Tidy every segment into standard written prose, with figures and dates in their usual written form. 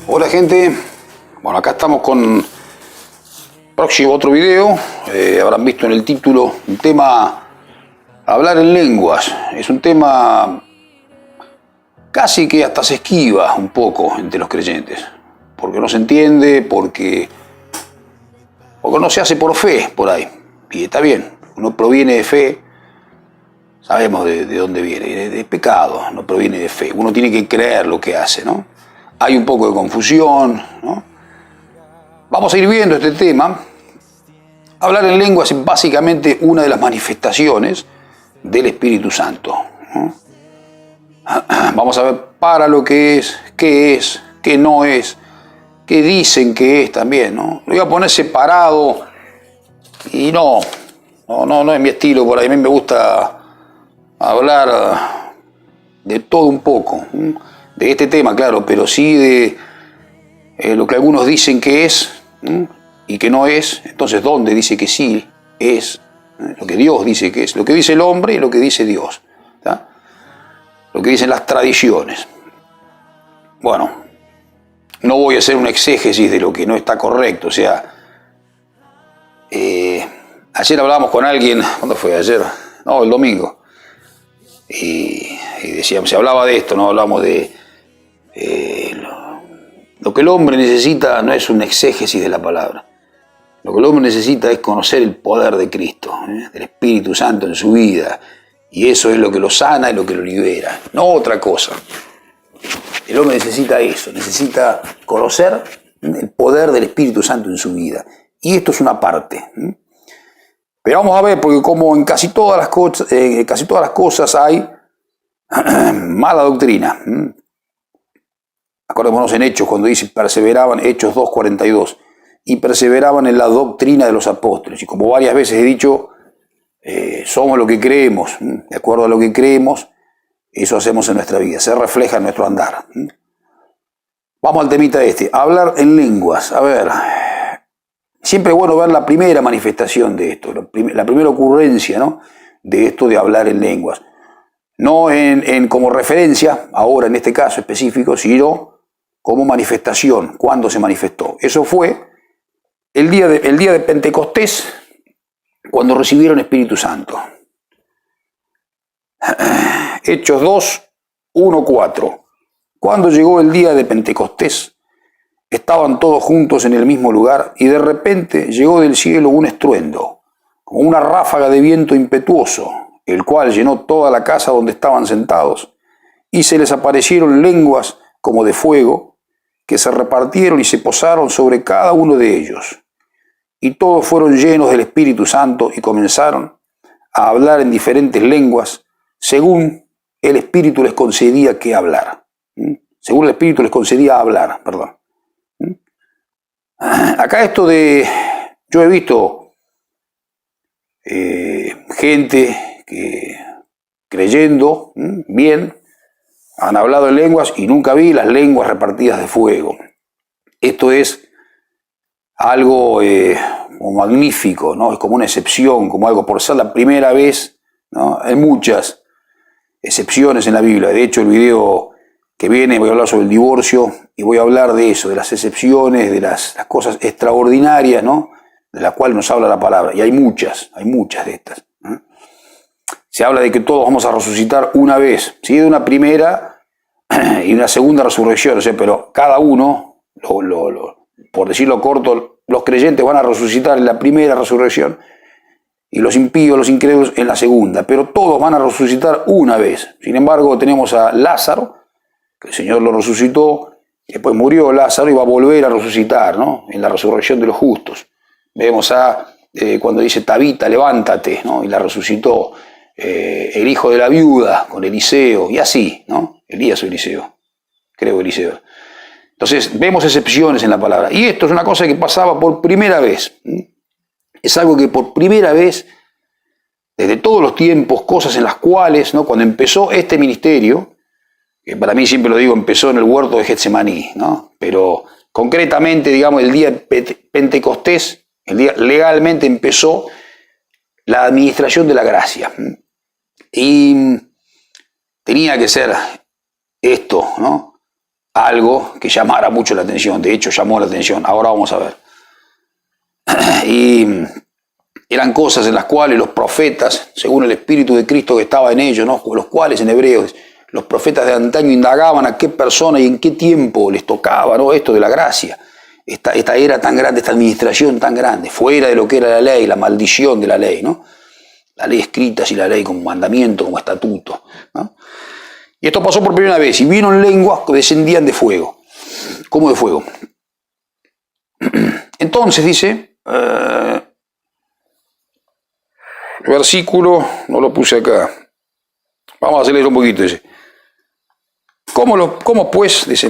Hola gente, bueno, acá estamos con próximo otro video. Habrán visto en el título un tema, hablar en lenguas. Es un tema casi que hasta se esquiva un poco entre los creyentes, porque no se entiende, porque no se hace por fe por ahí. Y está bien, uno proviene de fe, sabemos de dónde viene, de pecado, no proviene de fe. Uno tiene que creer lo que hace, ¿no? Hay un poco de confusión, ¿no? Vamos a ir viendo este tema. Hablar en lenguas es básicamente una de las manifestaciones del Espíritu Santo, ¿no? Vamos a ver para lo que es, qué no es, qué dicen que es también, ¿no? Lo voy a poner separado y no es mi estilo por ahí. A mí me gusta hablar de todo un poco, ¿no? De este tema, claro, pero sí de lo que algunos dicen que es, ¿no? Y que no es. Entonces, ¿dónde dice que sí es? Lo que Dios dice que es, lo que dice el hombre y lo que dice Dios, ¿tá? Lo que dicen las tradiciones. Bueno, no voy a hacer un exégesis de lo que no está correcto. O sea, ayer hablábamos con alguien, ¿cuándo fue? Ayer, no, el domingo, y decíamos, se hablaba de esto, ¿no? Hablamos de lo que el hombre necesita no es un exégesis de la palabra. Lo que el hombre necesita es conocer el poder de Cristo, del Espíritu Santo en su vida. Y eso es lo que lo sana y lo que lo libera, no otra cosa. El hombre necesita eso, necesita conocer el poder del Espíritu Santo en su vida. Y esto es una parte. Pero vamos a ver, porque como en casi todas las cosas hay mala doctrina. Acordémonos en Hechos, cuando dice perseveraban, Hechos 2:42, y perseveraban en la doctrina de los apóstoles. Y como varias veces he dicho, somos lo que creemos. De acuerdo a lo que creemos, eso hacemos en nuestra vida, se refleja en nuestro andar. Vamos al temita este, hablar en lenguas. A ver, siempre es bueno ver la primera manifestación de esto, la primera ocurrencia, ¿no? De esto de hablar en lenguas. No como referencia, ahora en este caso específico, sino como manifestación, cuando se manifestó. Eso fue el día de Pentecostés, cuando recibieron Espíritu Santo. Hechos 2:1-4. Cuando llegó el día de Pentecostés, estaban todos juntos en el mismo lugar y de repente llegó del cielo un estruendo, como una ráfaga de viento impetuoso, el cual llenó toda la casa donde estaban sentados, y se les aparecieron lenguas como de fuego, que se repartieron y se posaron sobre cada uno de ellos. Y todos fueron llenos del Espíritu Santo y comenzaron a hablar en diferentes lenguas, según el Espíritu les concedía que hablar. Según el Espíritu les concedía hablar, perdón. Acá yo he visto gente que creyendo bien, han hablado en lenguas y nunca vi las lenguas repartidas de fuego. Esto es algo magnífico, ¿no? Es como una excepción, como algo por ser la primera vez, ¿no? Hay muchas excepciones en la Biblia. De hecho, el video que viene voy a hablar sobre el divorcio y voy a hablar de eso, de las excepciones, de las cosas extraordinarias, ¿no? De las cuales nos habla la palabra. Y hay muchas de estas. Se habla de que todos vamos a resucitar una vez, ¿sí? De una primera y una segunda resurrección, o sea, pero cada uno, por decirlo corto, los creyentes van a resucitar en la primera resurrección y los impíos, los incrédulos en la segunda, pero todos van a resucitar una vez. Sin embargo, tenemos a Lázaro, que el Señor lo resucitó, después murió Lázaro y va a volver a resucitar, ¿no? En la resurrección de los justos. Vemos cuando dice Tabita, levántate, ¿no? Y la resucitó. El hijo de la viuda con Eliseo, y así, ¿no? Elías o Eliseo, creo Eliseo. Entonces, vemos excepciones en la palabra. Y esto es una cosa que pasaba por primera vez. Es algo que por primera vez, desde todos los tiempos, cosas en las cuales, ¿no? Cuando empezó este ministerio, que para mí siempre lo digo, empezó en el huerto de Getsemaní, ¿no? Pero concretamente, digamos, el día de Pentecostés, el día legalmente empezó la administración de la gracia. Y tenía que ser esto, ¿no? Algo que llamara mucho la atención. De hecho, llamó la atención. Ahora vamos a ver. Y eran cosas en las cuales los profetas, según el Espíritu de Cristo que estaba en ellos, ¿no? Los cuales en Hebreos, los profetas de antaño indagaban a qué persona y en qué tiempo les tocaba, ¿no? Esto de la gracia. Esta era tan grande, esta administración tan grande, fuera de lo que era la ley, la maldición de la ley, ¿no? La ley escrita, y la ley como mandamiento, como estatuto, ¿no? Y esto pasó por primera vez, y vieron lenguas que descendían de fuego. ¿Cómo de fuego? Entonces dice, versículo, no lo puse acá, vamos a hacerle un poquito, dice. ¿Cómo pues? Dice,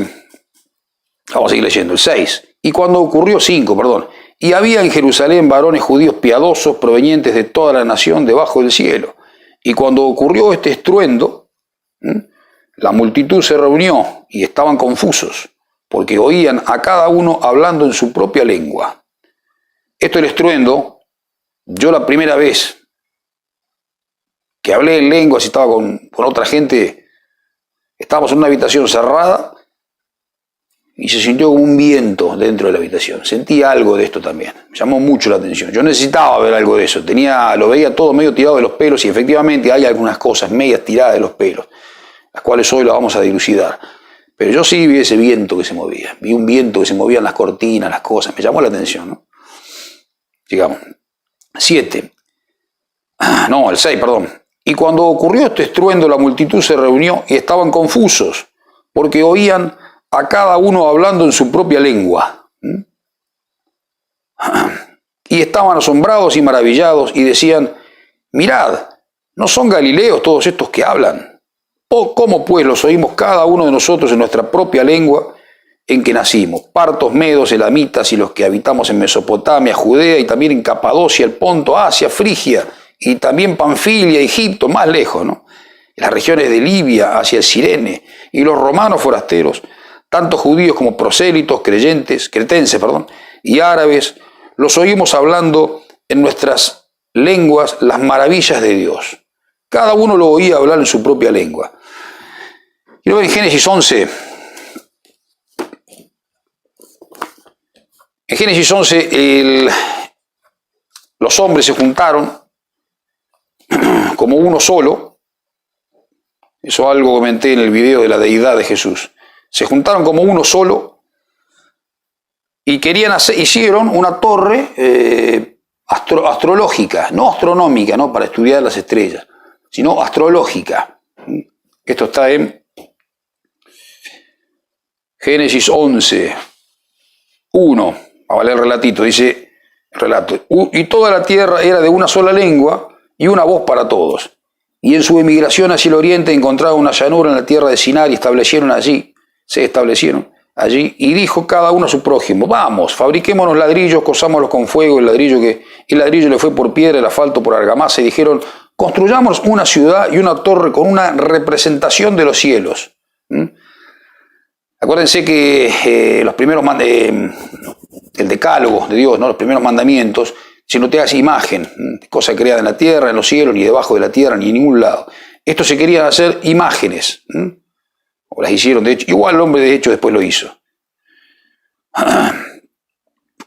vamos a seguir leyendo, el 6. Y cuando ocurrió 5, perdón. Y había en Jerusalén varones judíos piadosos provenientes de toda la nación debajo del cielo. Y cuando ocurrió este estruendo, la multitud se reunió y estaban confusos, porque oían a cada uno hablando en su propia lengua. Esto el estruendo, yo la primera vez que hablé en lenguas y estaba con otra gente, estábamos en una habitación cerrada, y se sintió como un viento dentro de la habitación. Sentí algo de esto también. Me llamó mucho la atención. Yo necesitaba ver algo de eso. Lo veía todo medio tirado de los pelos y efectivamente hay algunas cosas medias tiradas de los pelos, las cuales hoy las vamos a dilucidar. Pero yo sí vi ese viento que se movía. Vi un viento que se movía en las cortinas, las cosas. Me llamó la atención, ¿no? Sigamos. 7. No, el 6, perdón. Y cuando ocurrió este estruendo, la multitud se reunió y estaban confusos, porque oían a cada uno hablando en su propia lengua. Y estaban asombrados y maravillados y decían, mirad, ¿no son galileos todos estos que hablan? ¿O cómo pues los oímos cada uno de nosotros en nuestra propia lengua en que nacimos? Partos, medos, elamitas y los que habitamos en Mesopotamia, Judea y también en Capadocia, el Ponto, Asia, Frigia y también Panfilia, Egipto, más lejos, ¿no? En las regiones de Libia hacia el Cirene y los romanos forasteros, tanto judíos como prosélitos, cretenses, y árabes, los oímos hablando en nuestras lenguas las maravillas de Dios. Cada uno lo oía hablar en su propia lengua. Y luego en Génesis 11, los hombres se juntaron como uno solo. Eso algo comenté en el video de la deidad de Jesús. Se juntaron como uno solo y hicieron una torre astrológica, no astronómica, no para estudiar las estrellas, sino astrológica. Esto está en Génesis 11, 1. Vamos a leer el relatito. Dice, y toda la tierra era de una sola lengua y una voz para todos. Y en su emigración hacia el oriente encontraron una llanura en la tierra de Sinar y se establecieron allí, y dijo cada uno a su prójimo, vamos, fabriquémonos ladrillos, cosámoslos con fuego, el ladrillo le fue por piedra, el asfalto por argamasa, y dijeron, construyamos una ciudad y una torre con una representación de los cielos. Acuérdense que los primeros el decálogo de Dios, ¿no? Los primeros mandamientos, si no te hagas imagen, cosa creada en la tierra, en los cielos, ni debajo de la tierra, ni en ningún lado. Esto se querían hacer imágenes, o las hicieron, de hecho, igual el hombre de hecho después lo hizo.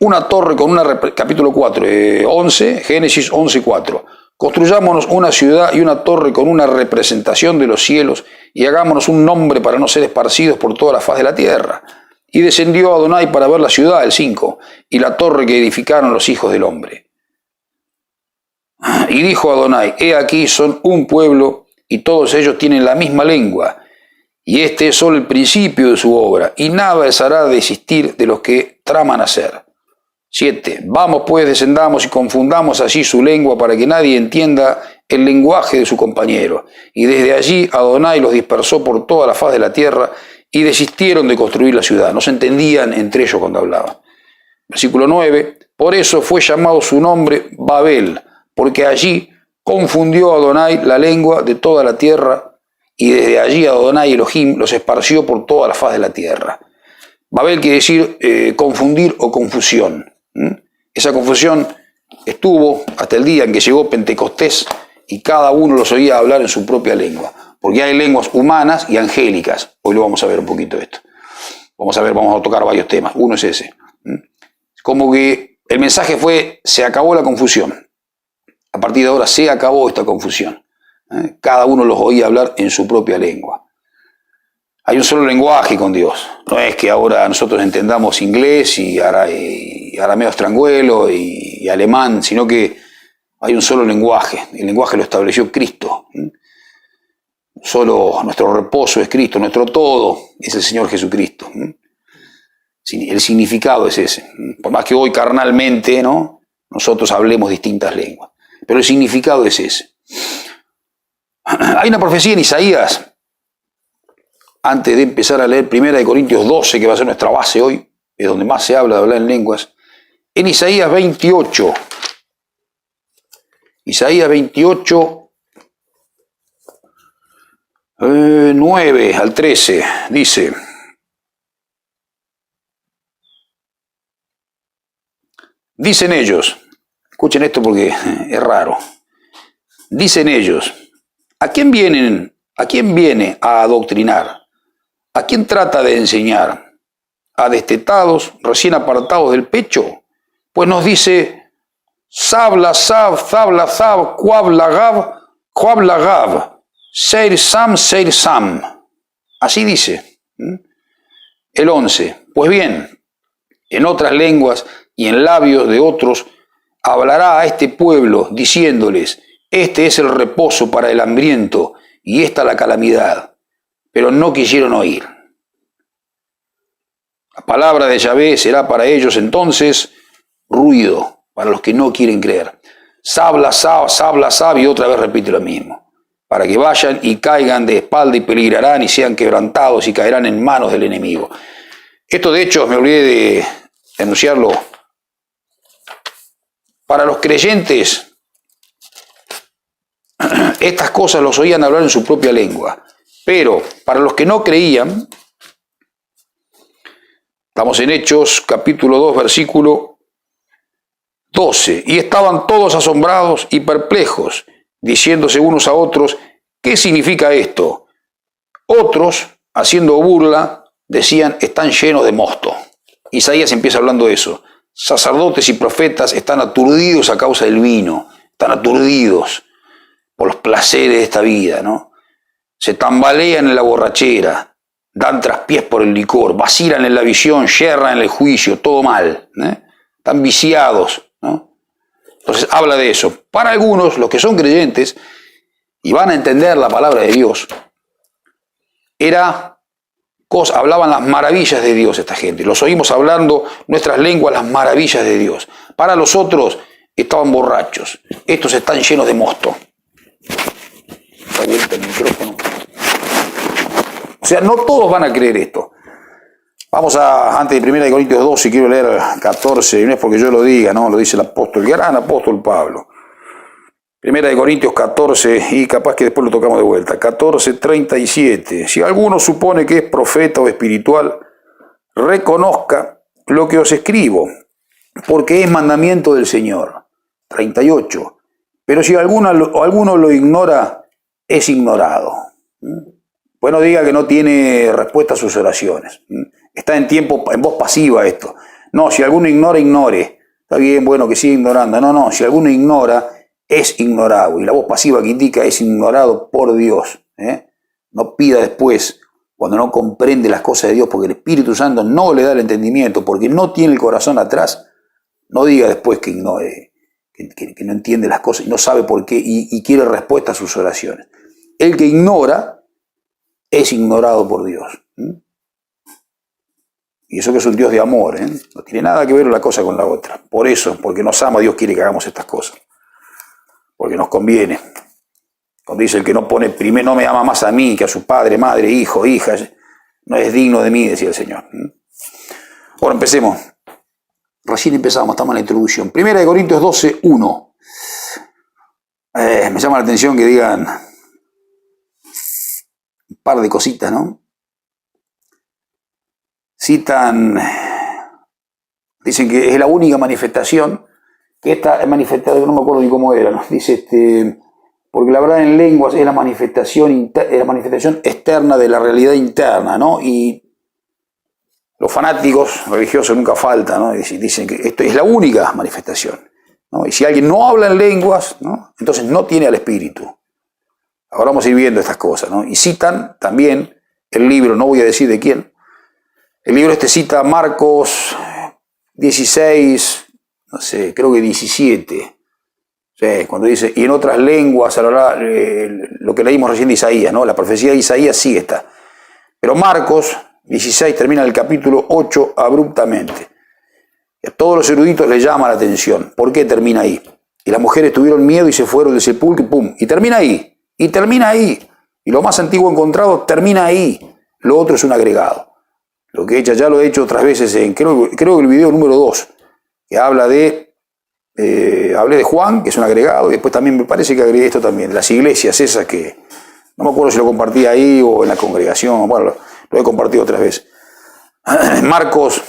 Una torre con capítulo 4, 11, Génesis 11:4. Construyámonos una ciudad y una torre con una representación de los cielos y hagámonos un nombre para no ser esparcidos por toda la faz de la tierra. Y descendió Adonai para ver la ciudad, el 5, y la torre que edificaron los hijos del hombre. Y dijo Adonai, he aquí son un pueblo y todos ellos tienen la misma lengua. Y este es solo el principio de su obra, y nada les hará desistir de los que traman hacer. 7. Vamos pues, descendamos y confundamos allí su lengua para que nadie entienda el lenguaje de su compañero. Y desde allí Adonai los dispersó por toda la faz de la tierra y desistieron de construir la ciudad. No se entendían entre ellos cuando hablaban. Versículo 9. Por eso fue llamado su nombre Babel, porque allí confundió Adonai la lengua de toda la tierra, y desde allí Adonai Elohim los esparció por toda la faz de la tierra. Babel quiere decir confundir o confusión. Esa confusión estuvo hasta el día en que llegó Pentecostés y cada uno los oía hablar en su propia lengua. Porque hay lenguas humanas y angélicas. Hoy lo vamos a ver un poquito esto. Vamos a tocar varios temas. Uno es ese. Como que el mensaje fue, se acabó la confusión. A partir de ahora se acabó esta confusión. Cada uno los oía hablar en su propia lengua. Hay un solo lenguaje con Dios. No es que ahora nosotros entendamos inglés y arameo estranguelo y alemán, sino que hay un solo lenguaje. El lenguaje lo estableció Cristo. Solo nuestro reposo es Cristo, nuestro todo es el Señor Jesucristo. El significado es ese. Por más que hoy carnalmente, ¿no?, nosotros hablemos distintas lenguas. Pero el significado es ese. Hay una profecía en Isaías, antes de empezar a leer 1 Corintios 12, que va a ser nuestra base hoy, es donde más se habla de hablar en lenguas. En Isaías 28, Isaías 28, 9 al 13, dice: dicen ellos, escuchen esto porque es raro, dicen ellos, ¿a quién viene a adoctrinar? ¿A quién trata de enseñar? ¿A destetados, recién apartados del pecho? Pues nos dice, Sab la Sab, Zab la Zab, Quab la Gab, Seir Sam. Así dice. El 11. Pues bien, en otras lenguas y en labios de otros hablará a este pueblo, diciéndoles, este es el reposo para el hambriento y esta la calamidad. Pero no quisieron oír. La palabra de Yahvé será para ellos entonces ruido, para los que no quieren creer. Sab la Sab, y otra vez repite lo mismo. Para que vayan y caigan de espalda y peligrarán y sean quebrantados y caerán en manos del enemigo. Esto de hecho, me olvidé de anunciarlo. Para los creyentes, estas cosas los oían hablar en su propia lengua. Pero para los que no creían, estamos en Hechos, capítulo 2, versículo 12. Y estaban todos asombrados y perplejos, diciéndose unos a otros, ¿qué significa esto? Otros, haciendo burla, decían, están llenos de mosto. Isaías empieza hablando de eso. Sacerdotes y profetas están aturdidos a causa del vino, están aturdidos por los placeres de esta vida, ¿no? Se tambalean en la borrachera, dan traspiés por el licor, vacilan en la visión, yerran en el juicio, todo mal, están viciados, ¿no? Entonces habla de eso. Para algunos, los que son creyentes y van a entender la palabra de Dios, hablaban las maravillas de Dios esta gente. Los oímos hablando nuestras lenguas las maravillas de Dios. Para los otros estaban borrachos. Estos están llenos de mosto. Está vuelta el micrófono. O sea, no todos van a creer esto. Vamos antes de 1 Corintios 12, quiero leer 14, y no es porque yo lo diga, no, lo dice el apóstol, el gran apóstol Pablo. 1 Corintios 14, y capaz que después lo tocamos de vuelta, 14:37. Si alguno supone que es profeta o espiritual, reconozca lo que os escribo, porque es mandamiento del Señor. 38. Pero si alguno lo ignora, es ignorado. Pues no diga que no tiene respuesta a sus oraciones. Está en voz pasiva esto. No, si alguno ignora, ignore. Está bien, bueno, que siga ignorando. No, si alguno ignora, es ignorado. Y la voz pasiva que indica es ignorado por Dios. No pida después, cuando no comprende las cosas de Dios, porque el Espíritu Santo no le da el entendimiento, porque no tiene el corazón atrás, no diga después que ignore, que no entiende las cosas y no sabe por qué y quiere respuesta a sus oraciones. El que ignora es ignorado por Dios. Y eso que es un Dios de amor, no tiene nada que ver una cosa con la otra. Por eso, porque nos ama, Dios quiere que hagamos estas cosas. Porque nos conviene. Cuando dice el que no pone primero, no me ama más a mí que a su padre, madre, hijo, hija, no es digno de mí, decía el Señor. Bueno, empecemos. Recién empezamos, estamos en la introducción. 1 Corintios 12, 1. Me llama la atención que digan un par de cositas, ¿no? Dicen que es la única manifestación, que esta manifestación, no me acuerdo ni cómo era, ¿no? Dice, porque la verdad en lenguas es la manifestación externa de la realidad interna, ¿no? Y los fanáticos religiosos nunca faltan, ¿no? Dicen que esto es la única manifestación, ¿no? Y si alguien no habla en lenguas, ¿no? Entonces no tiene al Espíritu. Ahora vamos a ir viendo estas cosas, ¿no? Y citan también el libro, no voy a decir de quién, el libro cita Marcos 16, no sé, creo que 17, sí, cuando dice, y en otras lenguas, lo que leímos recién de Isaías, ¿no? La profecía de Isaías sí está. Pero Marcos 16 termina el capítulo 8 abruptamente. Y a todos los eruditos les llama la atención. ¿Por qué termina ahí? Y las mujeres tuvieron miedo y se fueron del sepulcro y pum. Y termina ahí. Y termina ahí. Y lo más antiguo encontrado termina ahí. Lo otro es un agregado. Lo que ya lo he hecho otras veces en, creo que el video número 2, que habla de, hablé de Juan, que es un agregado, y después también me parece que agregué esto también, las iglesias esas que, no me acuerdo si lo compartí ahí o en la congregación, bueno, lo he compartido otras veces. Marcos,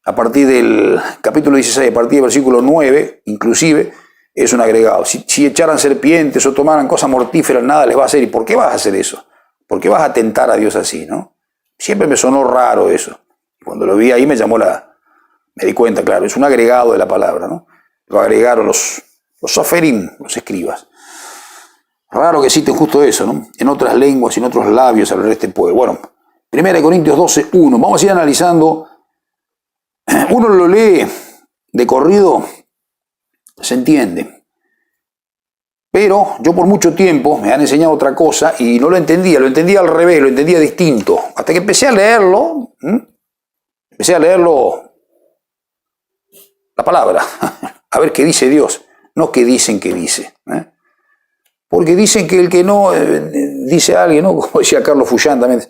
a partir del capítulo 16, a partir del versículo 9, inclusive, es un agregado. Si echaran serpientes o tomaran cosas mortíferas, nada les va a hacer. ¿Y por qué vas a hacer eso? ¿Por qué vas a tentar a Dios así, no? Siempre me sonó raro eso. Cuando lo vi ahí me di cuenta, claro, es un agregado de la palabra, ¿no? Lo agregaron los soferim, los escribas. Raro que citen justo eso, ¿no? En otras lenguas y en otros labios hablar de este pueblo. Bueno, 1 Corintios 12, 1. Vamos a ir analizando. Uno lo lee de corrido, se entiende. Pero yo por mucho tiempo me han enseñado otra cosa y no lo entendía al revés, lo entendía distinto. Hasta que empecé a leerlo, la palabra, a ver qué dice Dios, no qué dicen que dice. Porque dicen que el que no, dice alguien, ¿no? Como decía Carlos Fullán también,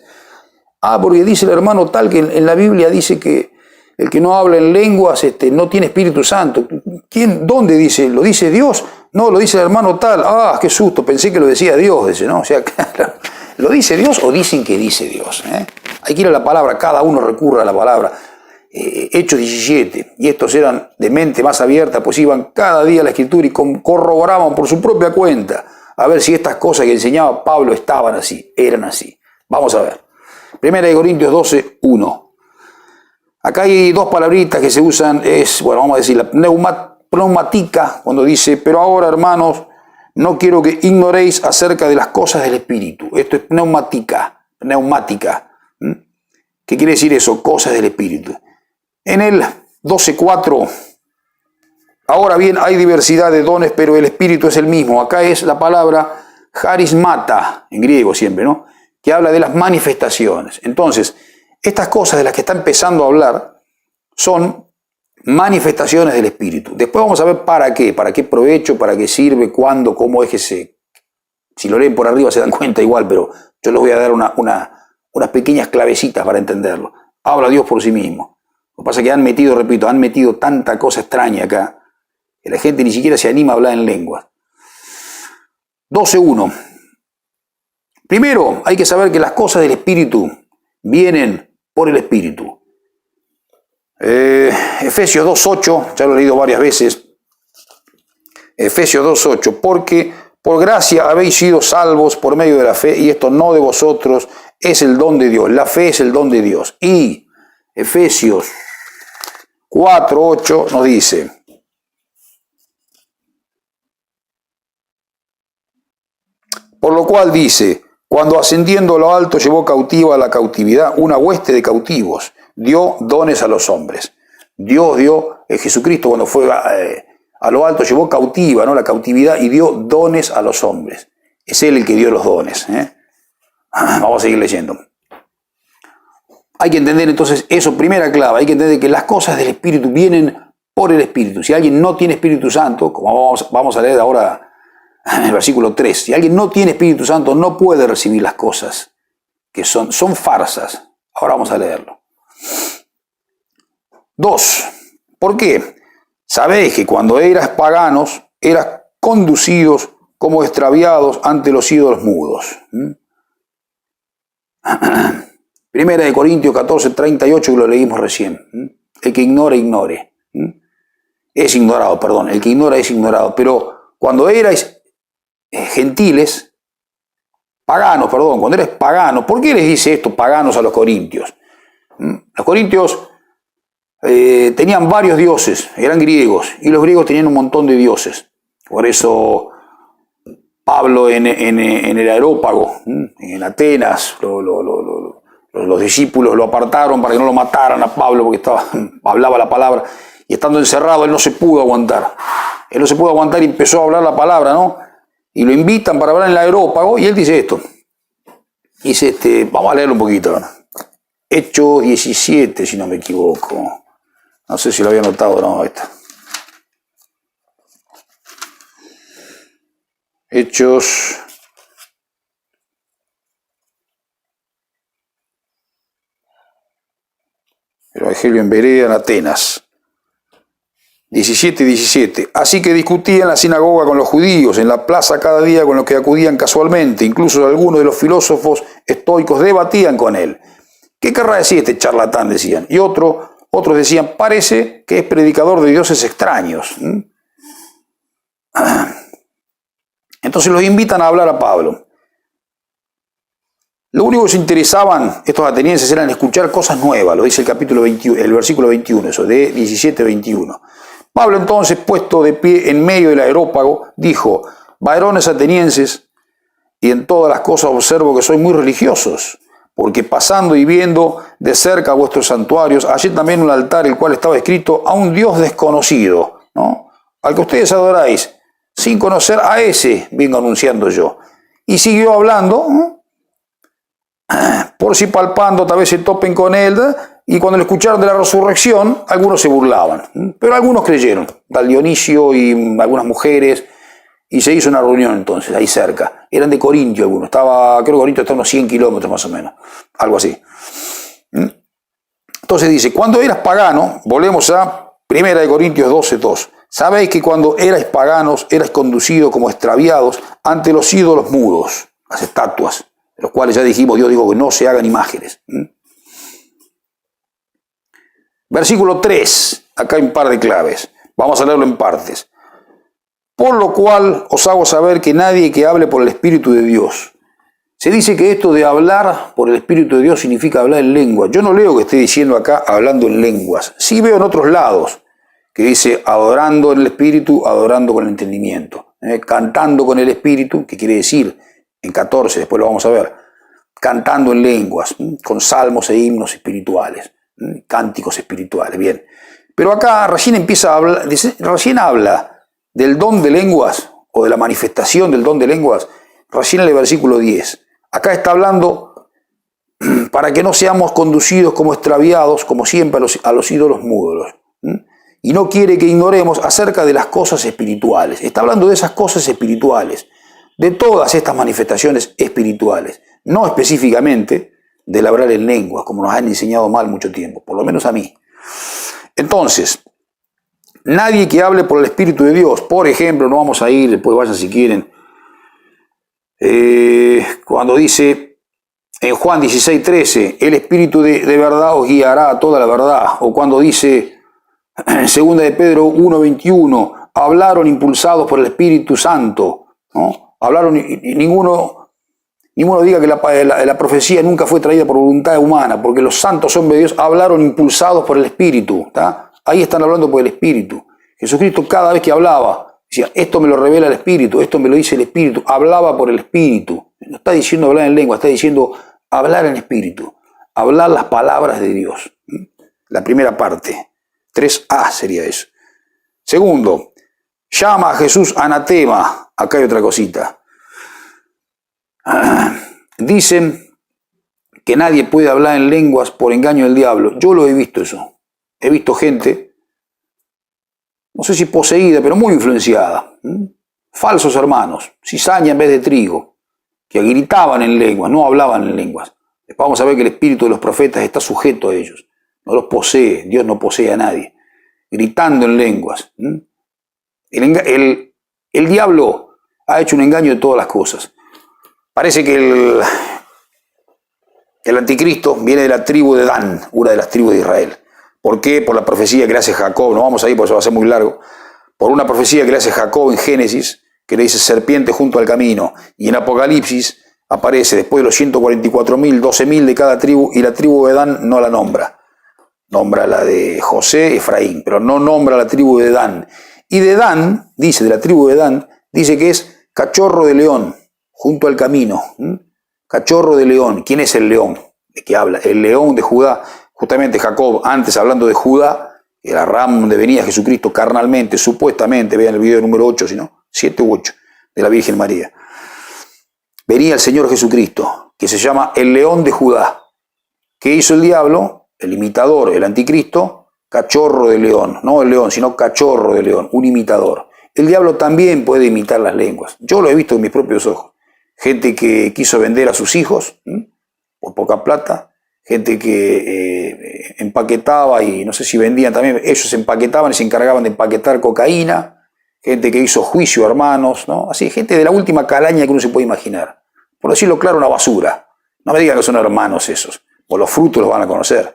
porque dice el hermano tal que en la Biblia dice que el que no habla en lenguas no tiene Espíritu Santo. ¿Quién? ¿Dónde dice? ¿Lo dice Dios? No, lo dice el hermano tal. Qué susto, pensé que lo decía Dios, dice, ¿no? O sea, claro, ¿lo dice Dios o dicen que dice Dios? Hay que ir a la palabra, cada uno recurre a la palabra. Hechos 17, y estos eran de mente más abierta, pues iban cada día a la Escritura y corroboraban por su propia cuenta a ver si estas cosas que enseñaba Pablo estaban así, eran así. Vamos a ver. 1 Corintios 12, 1. Acá hay dos palabritas que se usan, vamos a decir, la pneumática, cuando dice, pero ahora, hermanos, no quiero que ignoréis acerca de las cosas del Espíritu. Esto es pneumática. ¿Qué quiere decir eso? Cosas del Espíritu. En el 12.4, ahora bien, hay diversidad de dones, pero el Espíritu es el mismo. Acá es la palabra charismata, en griego siempre, ¿no? Que habla de las manifestaciones. Entonces, estas cosas de las que está empezando a hablar son manifestaciones del Espíritu. Después vamos a ver para qué provecho, para qué sirve, cuándo, cómo es que si lo leen por arriba se dan cuenta igual, pero yo les voy a dar unas pequeñas clavecitas para entenderlo. Habla Dios por sí mismo. Lo que pasa es que han metido tanta cosa extraña acá, que la gente ni siquiera se anima a hablar en lengua. 12.1. Primero, hay que saber que las cosas del Espíritu vienen por el Espíritu. Efesios 2.8, ya lo he leído varias veces. Efesios 2.8, porque por gracia habéis sido salvos por medio de la fe, y esto no de vosotros, es el don de Dios. La fe es el don de Dios. Y Efesios 4.8 nos dice, por lo cual dice, cuando ascendiendo a lo alto llevó cautiva a la cautividad una hueste de cautivos, dio dones a los hombres. Dios dio, Jesucristo cuando fue a lo alto llevó cautiva, ¿no? La cautividad, y dio dones a los hombres. Es Él el que dio los dones. Vamos a seguir leyendo. Hay que entender entonces eso, primera clave, hay que entender que las cosas del Espíritu vienen por el Espíritu. Si alguien no tiene Espíritu Santo, como vamos a leer ahora en el versículo 3, si alguien no tiene Espíritu Santo no puede recibir las cosas que son farsas. Ahora vamos a leerlo. 2. ¿Por qué? Sabéis que cuando eras paganos, eras conducidos como extraviados ante los ídolos mudos. Primera de Corintios 14:38, que lo leímos recién. El que ignora, ignore. Es ignorado, perdón. El que ignora es ignorado. Pero cuando erais gentiles, paganos, perdón, cuando eres pagano, ¿por qué les dice esto paganos a los corintios? Los corintios tenían varios dioses, eran griegos, y los griegos tenían un montón de dioses. Por eso Pablo en el Areópago, en Atenas, los discípulos lo apartaron para que no lo mataran a Pablo porque hablaba la palabra, y estando encerrado él no se pudo aguantar. Él no se pudo aguantar y empezó a hablar la palabra, ¿no? Y lo invitan para hablar en el Areópago y él dice esto. Dice, vamos a leerlo un poquito, ¿no? Hechos 17, si no me equivoco. No sé si lo había notado o no, esta. Hechos. El Evangelio en Berea, en Atenas. 17. Así que discutía en la sinagoga con los judíos, en la plaza cada día con los que acudían casualmente. Incluso algunos de los filósofos estoicos debatían con él. ¿Qué querrá decir este charlatán?, decían. Y otros decían, parece que es predicador de dioses extraños. Entonces los invitan a hablar a Pablo. Lo único que se interesaban estos atenienses era en escuchar cosas nuevas, lo dice el capítulo 21, el versículo 21, eso, de 17-21. Pablo entonces, puesto de pie en medio del Areópago, dijo, varones atenienses, y en todas las cosas observo que sois muy religiosos, porque pasando y viendo de cerca vuestros santuarios, hallé también un altar el cual estaba escrito a un Dios desconocido, ¿no? Al que ustedes adoráis, sin conocer a ese vengo anunciando yo. Y siguió hablando, ¿no? Por si palpando tal vez se topen con él, y cuando le escucharon de la resurrección, algunos se burlaban, pero algunos creyeron, tal Dionisio y algunas mujeres, y se hizo una reunión entonces, ahí cerca. Eran de Corintio algunos, creo que Corintio está a unos 100 kilómetros más o menos, algo así. Entonces dice, cuando eras pagano, volvemos a 1 Corintios 12:2, sabéis que cuando erais paganos, erais conducidos como extraviados ante los ídolos mudos, las estatuas, de los cuales ya dijimos, Dios dijo que no se hagan imágenes. Versículo 3, acá hay un par de claves, vamos a leerlo en partes. Por lo cual os hago saber que nadie que hable por el Espíritu de Dios. Se dice que esto de hablar por el Espíritu de Dios significa hablar en lengua. Yo no leo que esté diciendo acá hablando en lenguas. Sí veo en otros lados que dice adorando en el Espíritu, adorando con el entendimiento. Cantando con el Espíritu, que quiere decir en 14, después lo vamos a ver, cantando en lenguas, con salmos e himnos espirituales, cánticos espirituales, bien. Pero acá recién empieza a hablar, recién habla del don de lenguas, o de la manifestación del don de lenguas, recién en el versículo 10. Acá está hablando para que no seamos conducidos como extraviados, como siempre, a los ídolos mudos. Y no quiere que ignoremos acerca de las cosas espirituales. Está hablando de esas cosas espirituales, de todas estas manifestaciones espirituales, no específicamente del hablar en lenguas, como nos han enseñado mal mucho tiempo, por lo menos a mí. Entonces, nadie que hable por el Espíritu de Dios, por ejemplo, no vamos a ir, después vayan si quieren, cuando dice en Juan 16:13, el Espíritu de verdad os guiará a toda la verdad, o cuando dice en 2 de Pedro 1:21, hablaron impulsados por el Espíritu Santo, ¿no? Hablaron, y ninguno diga que la profecía nunca fue traída por voluntad humana, porque los santos hombres de Dios hablaron impulsados por el Espíritu, ¿tá? Ahí están hablando por el Espíritu. Jesucristo cada vez que hablaba, decía, esto me lo revela el Espíritu, esto me lo dice el Espíritu, hablaba por el Espíritu. No está diciendo hablar en lengua, está diciendo hablar en Espíritu, hablar las palabras de Dios. La primera parte, 3a sería eso. Segundo, llama a Jesús anatema. Acá hay otra cosita. Dicen que nadie puede hablar en lenguas por engaño del diablo. Yo lo he visto eso. He visto gente, no sé si poseída, pero muy influenciada. Falsos hermanos, cizaña en vez de trigo, que gritaban en lenguas, no hablaban en lenguas. Después vamos a ver que el espíritu de los profetas está sujeto a ellos. No los posee, Dios no posee a nadie. Gritando en lenguas. El diablo ha hecho un engaño de todas las cosas. Parece que el anticristo viene de la tribu de Dan, una de las tribus de Israel. ¿Por qué? Por la profecía que le hace Jacob. No vamos a ir porque eso va a ser muy largo. Por una profecía que le hace Jacob en Génesis, que le dice serpiente junto al camino. Y en Apocalipsis aparece después de los 144.000, 12.000 de cada tribu, y la tribu de Dan no la nombra. Nombra la de José, Efraín, pero no nombra la tribu de Dan. Y de Dan, dice, de la tribu de Dan, dice que es cachorro de león, junto al camino. Cachorro de león. ¿Quién es el león? ¿De qué habla? El león de Judá. Justamente Jacob, antes hablando de Judá, era rama donde venía Jesucristo carnalmente, supuestamente, vean el video número 8, si no, 7 u 8, de la Virgen María. Venía el Señor Jesucristo, que se llama el león de Judá. ¿Qué hizo el diablo? El imitador, el anticristo, cachorro de león. No el león, sino cachorro de león, un imitador. El diablo también puede imitar las lenguas. Yo lo he visto en mis propios ojos. Gente que quiso vender a sus hijos por poca plata, gente que empaquetaba y no sé si vendían también, ellos empaquetaban y se encargaban de empaquetar cocaína, gente que hizo juicio a hermanos, ¿no? Así, gente de la última calaña que uno se puede imaginar. Por decirlo claro, una basura. No me digan que son hermanos esos, por los frutos los van a conocer.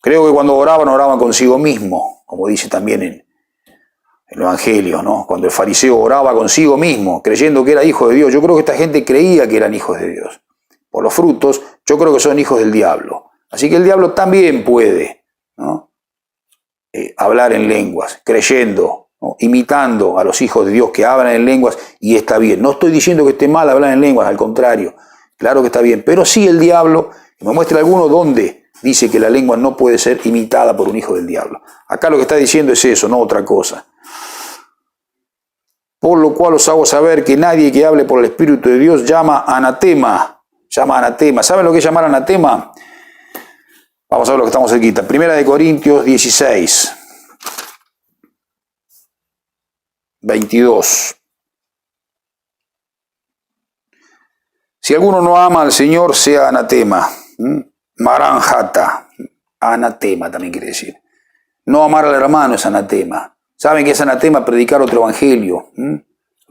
Creo que cuando oraban consigo mismo, como dice también en el Evangelio, ¿no? Cuando el fariseo oraba consigo mismo, creyendo que era hijo de Dios. Yo creo que esta gente creía que eran hijos de Dios. Por los frutos, yo creo que son hijos del diablo. Así que el diablo también puede, ¿no? Hablar en lenguas, creyendo, ¿no? Imitando a los hijos de Dios que hablan en lenguas, y está bien. No estoy diciendo que esté mal hablar en lenguas, al contrario, claro que está bien. Pero sí el diablo, me muestra alguno donde dice que la lengua no puede ser imitada por un hijo del diablo. Acá lo que está diciendo es eso, no otra cosa. Por lo cual os hago saber que nadie que hable por el Espíritu de Dios llama anatema. Llama anatema. ¿Saben lo que es llamar anatema? Vamos a ver lo que estamos cerquita. 1 Corintios 16, 22. Si alguno no ama al Señor, sea anatema. Maranjata. Anatema también quiere decir. No amar al hermano es anatema. ¿Saben qué es anatema? Predicar otro evangelio.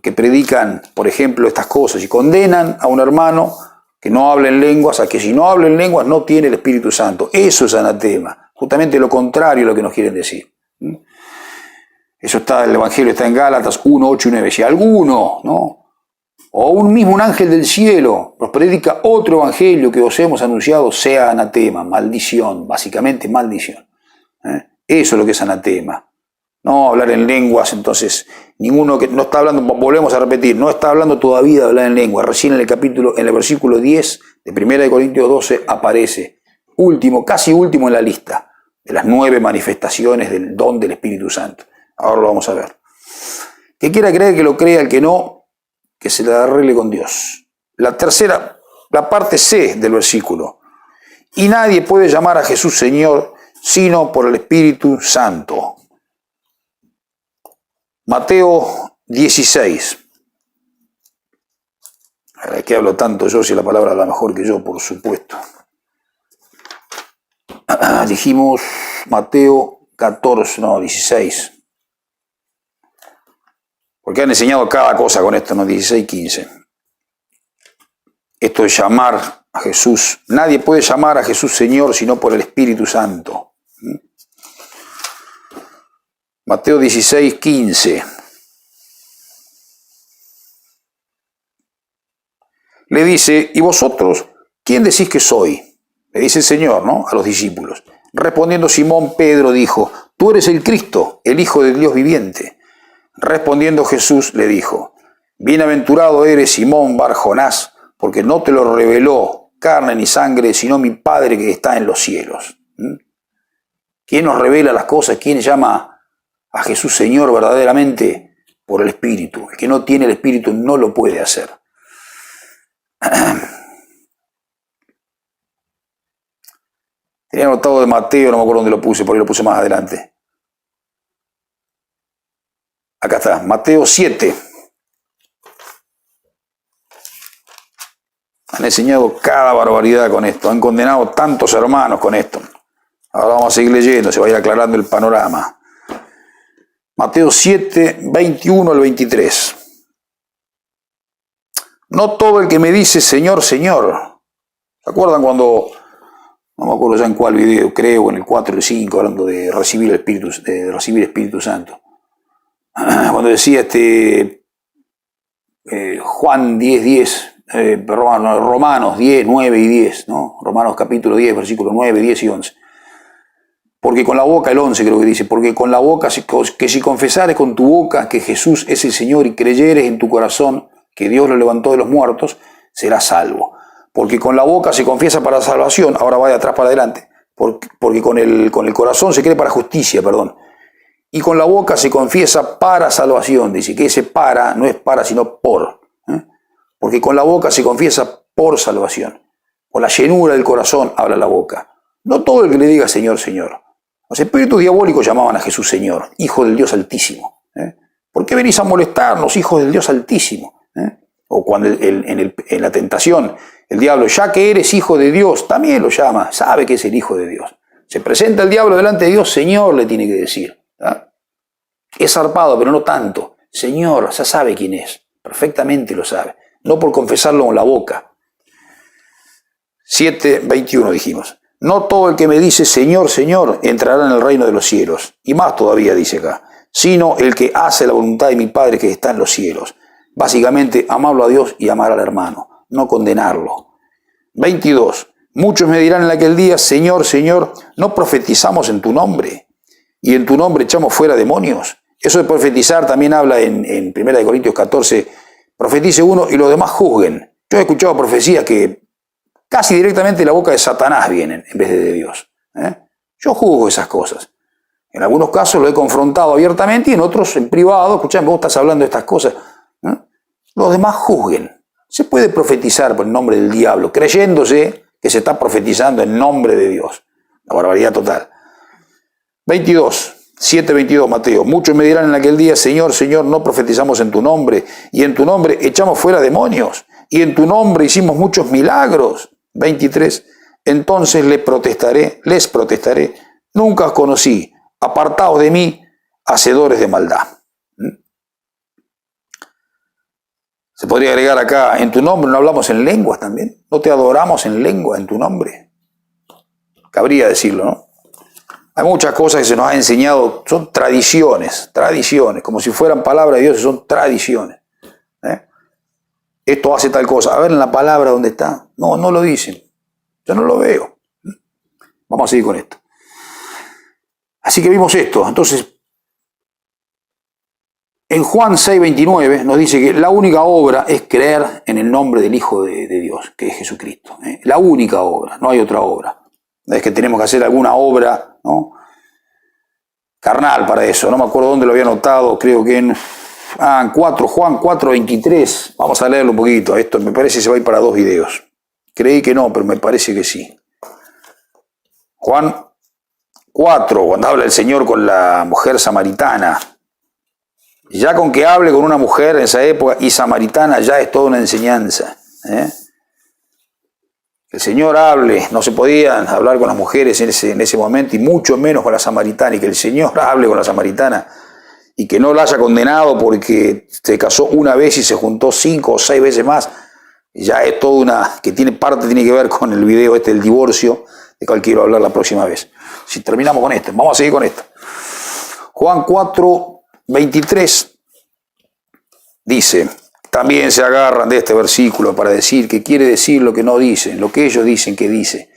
Que predican, por ejemplo, estas cosas y condenan a un hermano que no habla en lenguas, a que si no habla en lenguas no tiene el Espíritu Santo. Eso es anatema. Justamente lo contrario a lo que nos quieren decir. Eso está, el evangelio está en Gálatas 1, 8 y 9. Si alguno, ¿no? O un ángel del cielo nos predica otro evangelio que os hemos anunciado, sea anatema, maldición, básicamente maldición. Eso es lo que es anatema. No hablar en lenguas, entonces, ninguno que no está hablando, volvemos a repetir, no está hablando todavía de hablar en lenguas. Recién en el versículo 10 de 1 Corintios 12 aparece, casi último en la lista, de las 9 manifestaciones del don del Espíritu Santo. Ahora lo vamos a ver. Que quiera creer que lo crea, el que no, que se la arregle con Dios. La tercera, la parte C del versículo. Y nadie puede llamar a Jesús Señor, sino por el Espíritu Santo. Mateo 16. ¿De qué hablo tanto yo si la palabra habla mejor que yo, por supuesto? Dijimos Mateo 16. Porque han enseñado cada cosa con esto, ¿no? 16, 15. Esto es llamar a Jesús. Nadie puede llamar a Jesús Señor sino por el Espíritu Santo. Mateo 16, 15. Le dice, ¿y vosotros quién decís que soy? Le dice el Señor, ¿no? A los discípulos. Respondiendo Simón Pedro dijo, tú eres el Cristo, el Hijo del Dios viviente. Respondiendo Jesús le dijo, bienaventurado eres Simón Bar-Jonás, porque no te lo reveló carne ni sangre, sino mi Padre que está en los cielos. ¿Quién nos revela las cosas? ¿Quién llama a Jesús Señor verdaderamente? Por el Espíritu. El que no tiene el Espíritu no lo puede hacer. Tenía anotado de Mateo, no me acuerdo dónde lo puse, por ahí lo puse más adelante. Acá está, Mateo 7. Han enseñado cada barbaridad con esto, han condenado tantos hermanos con esto. Ahora vamos a seguir leyendo, se va a ir aclarando el panorama. Mateo 7, 21 al 23. No todo el que me dice Señor, Señor. ¿Se acuerdan cuando, no me acuerdo ya en cuál video, creo en el 4 o el 5, hablando de recibir el Espíritu Santo? Cuando decía Juan 10, Romanos 10, 9 y 10, ¿no? Romanos capítulo 10, versículos 9, 10 y 11. Porque con la boca, el 11 creo que dice, porque con la boca, que si confesares con tu boca que Jesús es el Señor y creyeres en tu corazón que Dios lo levantó de los muertos, serás salvo. Porque con la boca se confiesa para salvación, ahora va de atrás para adelante, porque con el corazón se cree para justicia, perdón. Y con la boca se confiesa para salvación, dice que ese para no es para sino por. Porque con la boca se confiesa por salvación. Con la llenura del corazón habla la boca. No todo el que le diga Señor, Señor. Los espíritus diabólicos llamaban a Jesús Señor, Hijo del Dios Altísimo. ¿Por qué venís a molestarnos, hijos del Dios Altísimo? O cuando en la tentación el diablo, ya que eres hijo de Dios, también lo llama, sabe que es el Hijo de Dios. Se presenta el diablo delante de Dios, Señor le tiene que decir. Es zarpado, pero no tanto. Señor, ya sabe quién es, perfectamente lo sabe. No por confesarlo con la boca. 7:21 dijimos. No todo el que me dice Señor, Señor, entrará en el reino de los cielos. Y más todavía dice acá. Sino el que hace la voluntad de mi Padre que está en los cielos. Básicamente, amarlo a Dios y amar al hermano. No condenarlo. 22. Muchos me dirán en aquel día, Señor, Señor, ¿no profetizamos en tu nombre? Y en tu nombre echamos fuera demonios. Eso de profetizar también habla en 1 Corintios 14. Profetice uno y los demás juzguen. Yo he escuchado profecías que casi directamente de la boca de Satanás vienen en vez de Dios. Yo juzgo esas cosas. En algunos casos lo he confrontado abiertamente y en otros en privado. Escuchame, vos estás hablando de estas cosas. Los demás juzguen. Se puede profetizar por el nombre del diablo, creyéndose que se está profetizando en nombre de Dios. La barbaridad total. 7:22 Mateo. Muchos me dirán en aquel día, Señor, Señor, no profetizamos en tu nombre, y en tu nombre echamos fuera demonios, y en tu nombre hicimos muchos milagros. 23. Entonces les protestaré, nunca os conocí, apartaos de mí, hacedores de maldad. Se podría agregar acá, en tu nombre no hablamos en lenguas también, no te adoramos en lengua, en tu nombre. Cabría decirlo, ¿no? Hay muchas cosas que se nos ha enseñado, son tradiciones, como si fueran palabra de Dios, son tradiciones. Esto hace tal cosa, a ver en la palabra dónde está. No lo dicen, yo no lo veo. Vamos a seguir con esto. Así que vimos esto, entonces, en Juan 6:29 nos dice que la única obra es creer en el nombre del Hijo de Dios, que es Jesucristo. La única obra, no hay otra obra. No es que tenemos que hacer alguna obra, ¿no?, carnal para eso. No me acuerdo dónde lo había notado, creo que en Juan 4:23. Vamos a leerlo un poquito. Esto me parece que se va a ir para 2 videos. Creí que no, pero me parece que sí. Juan 4, cuando habla el Señor con la mujer samaritana. Ya con que hable con una mujer en esa época y samaritana ya es toda una enseñanza. El Señor hable, no se podían hablar con las mujeres en ese momento y mucho menos con la samaritana, y que el Señor hable con la samaritana y que no la haya condenado porque se casó una vez y se juntó 5 o 6 veces más, ya es toda una, que tiene que ver con el video del divorcio, de cual quiero hablar la próxima vez. Si terminamos con esto, vamos a seguir con esto. Juan 4:23 dice, también se agarran de este versículo para decir que quiere decir lo que no dicen, lo que ellos dicen que dice.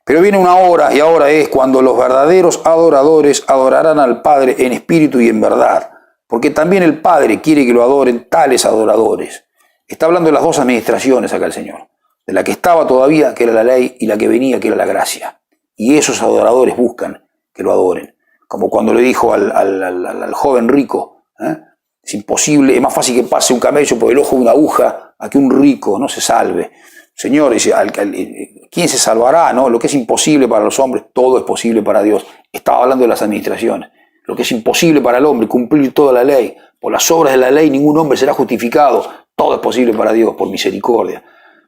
Pero viene una hora, y ahora es cuando los verdaderos adoradores adorarán al Padre en espíritu y en verdad, porque también el Padre quiere que lo adoren tales adoradores. Está hablando de las 2 administraciones acá el Señor, de la que estaba todavía, que era la ley, y la que venía, que era la gracia. Y esos adoradores buscan que lo adoren, como cuando le dijo al joven rico, es imposible, es más fácil que pase un camello por el ojo de una aguja a que un rico no se salve. Señor, dice, ¿quién se salvará? ¿No? Lo que es imposible para los hombres, todo es posible para Dios. Estaba hablando de las administraciones. Lo que es imposible para el hombre, cumplir toda la ley. Por las obras de la ley ningún hombre será justificado. Todo es posible para Dios, por misericordia.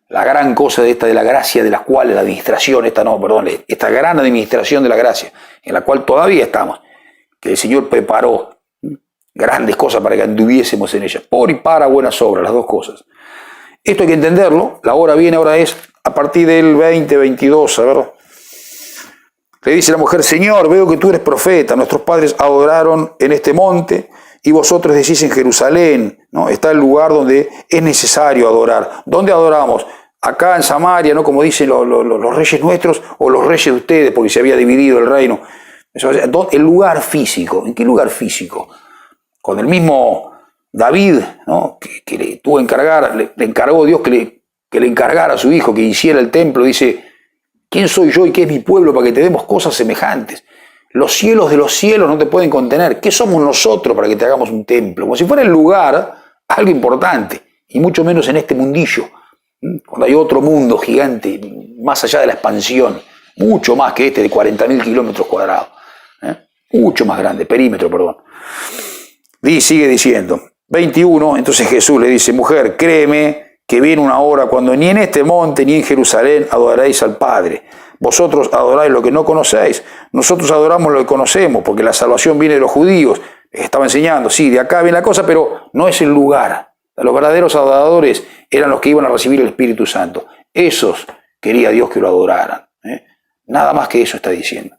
La gran cosa de la gracia, de la cual la administración, esta gran administración de la gracia, en la cual todavía estamos, que el Señor preparó grandes cosas para que anduviésemos en ellas, por y para buenas obras, las 2 cosas. Esto hay que entenderlo, la hora viene, ahora es a partir del 20:22, a ver. Le dice la mujer, Señor, veo que tú eres profeta, nuestros padres adoraron en este monte, y vosotros decís en Jerusalén, ¿no? Está el lugar donde es necesario adorar. ¿Dónde adoramos? Acá en Samaria, ¿no? Como dicen los reyes nuestros o los reyes de ustedes, porque se había dividido el reino. El lugar físico. ¿En qué lugar físico? Con el mismo David, ¿no? que le tuvo que encargar, le encargó Dios que le encargara a su hijo que hiciera el templo. Dice, ¿quién soy yo y qué es mi pueblo para que te demos cosas semejantes? Los cielos de los cielos no te pueden contener. ¿Qué somos nosotros para que te hagamos un templo? Como si fuera el lugar algo importante, y mucho menos en este mundillo. Cuando hay otro mundo gigante, más allá de la expansión, mucho más que este de 40.000 kilómetros cuadrados. Mucho más grande, perímetro, perdón. Sigue diciendo, 21, entonces Jesús le dice, mujer, créeme que viene una hora cuando ni en este monte ni en Jerusalén adoraréis al Padre. Vosotros adoráis lo que no conocéis, nosotros adoramos lo que conocemos, porque la salvación viene de los judíos. Estaba enseñando, sí, de acá viene la cosa, pero no es el lugar. Los verdaderos adoradores eran los que iban a recibir el Espíritu Santo. Esos quería Dios que lo adoraran. Nada más que eso está diciendo.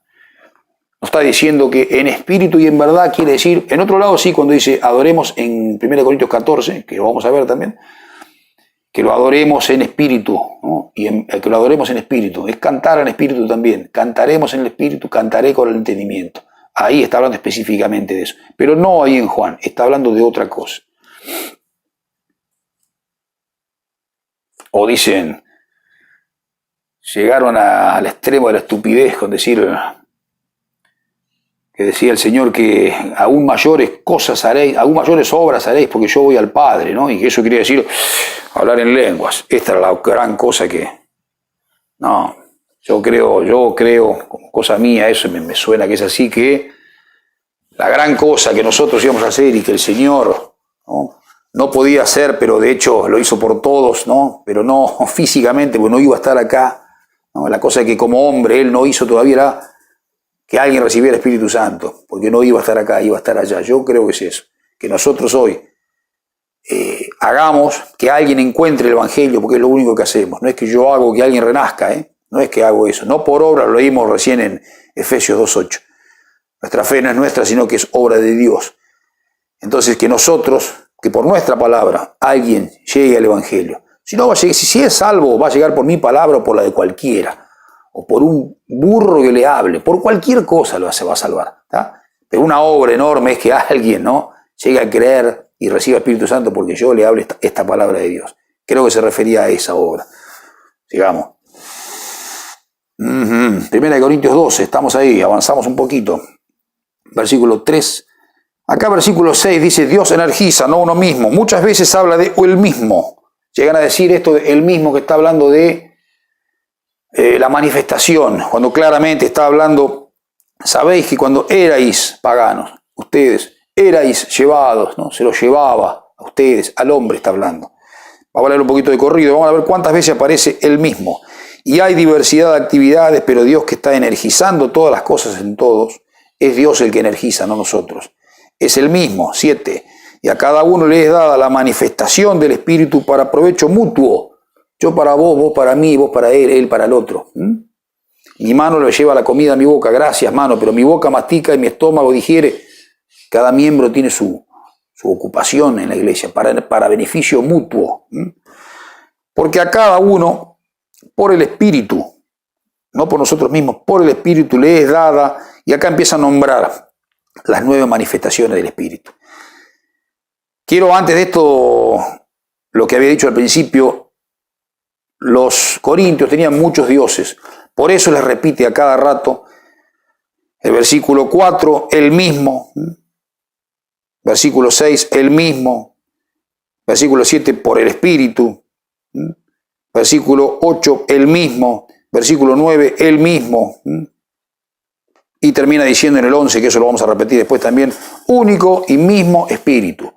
No está diciendo que en espíritu y en verdad quiere decir, en otro lado sí, cuando dice adoremos en 1 Corintios 14, que lo vamos a ver también, que lo adoremos en espíritu, ¿no? Que lo adoremos en espíritu, es cantar en espíritu también. Cantaremos en el espíritu, cantaré con el entendimiento. Ahí está hablando específicamente de eso. Pero no ahí en Juan, está hablando de otra cosa. O dicen, llegaron al extremo de la estupidez con decir, que decía el Señor que aún mayores cosas haréis, aún mayores obras haréis porque yo voy al Padre, ¿no? Y que eso quería decir hablar en lenguas. Esta era la gran cosa que... No, yo creo, como cosa mía, eso me suena que es así, que la gran cosa que nosotros íbamos a hacer y que el Señor, ¿no? No podía hacer, pero de hecho lo hizo por todos, ¿no? Pero no físicamente, porque no iba a estar acá, ¿no? La cosa es que como hombre Él no hizo todavía era que alguien recibiera el Espíritu Santo, porque no iba a estar acá, iba a estar allá. Yo creo que es eso, que nosotros hoy hagamos que alguien encuentre el Evangelio, porque es lo único que hacemos. No es que yo hago que alguien renazca, no es que hago eso. No por obra, lo leímos recién en Efesios 2:8. Nuestra fe no es nuestra, sino que es obra de Dios. Entonces que nosotros, que por nuestra palabra alguien llegue al Evangelio. Si es salvo, va a llegar por mi palabra o por la de cualquiera, o por un burro que le hable, por cualquier cosa se va a salvar. ¿Tá? Pero una obra enorme es que alguien, ¿no?, llegue a creer y reciba el Espíritu Santo porque yo le hable esta palabra de Dios. Creo que se refería a esa obra. Sigamos. 1 Corintios 12, estamos ahí, avanzamos un poquito. Versículo 3. Acá versículo 6 dice, Dios energiza, no uno mismo. Muchas veces habla de el mismo. Llegan a decir esto de el mismo, que está hablando de la manifestación, cuando claramente está hablando, sabéis que cuando erais paganos, ustedes erais llevados, ¿no? Se los llevaba a ustedes, al hombre está hablando. Vamos a hablar un poquito de corrido, vamos a ver cuántas veces aparece el mismo. Y hay diversidad de actividades, pero Dios que está energizando todas las cosas en todos, es Dios el que energiza, no nosotros. Es el mismo, 7. Y a cada uno le es dada la manifestación del Espíritu para provecho mutuo. Yo para vos, vos para mí, vos para él para el otro. Mi mano le lleva la comida a mi boca, gracias mano, pero mi boca mastica y mi estómago digiere. Cada miembro tiene su ocupación en la iglesia para beneficio mutuo. Porque a cada uno, por el Espíritu, no por nosotros mismos, por el Espíritu le es dada, y acá empieza a nombrar las 9 manifestaciones del Espíritu. Quiero antes de esto, lo que había dicho al principio, los corintios tenían muchos dioses, por eso les repite a cada rato el versículo 4, el mismo, versículo 6, el mismo, versículo 7, por el Espíritu, versículo 8, el mismo, versículo 9, el mismo, y termina diciendo en el 11, que eso lo vamos a repetir después también, único y mismo Espíritu.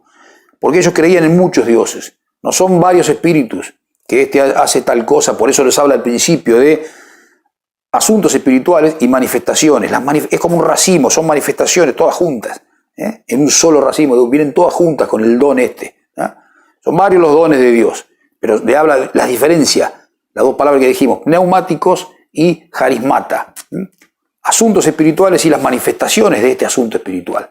Porque ellos creían en muchos dioses. No son varios espíritus que este hace tal cosa. Por eso les habla al principio de asuntos espirituales y manifestaciones. Es como un racimo, son manifestaciones todas juntas. En un solo racimo, vienen todas juntas con el don este. Son varios los dones de Dios. Pero le habla la diferencia, las 2 palabras que dijimos, neumáticos y carismata. Asuntos espirituales y las manifestaciones de este asunto espiritual.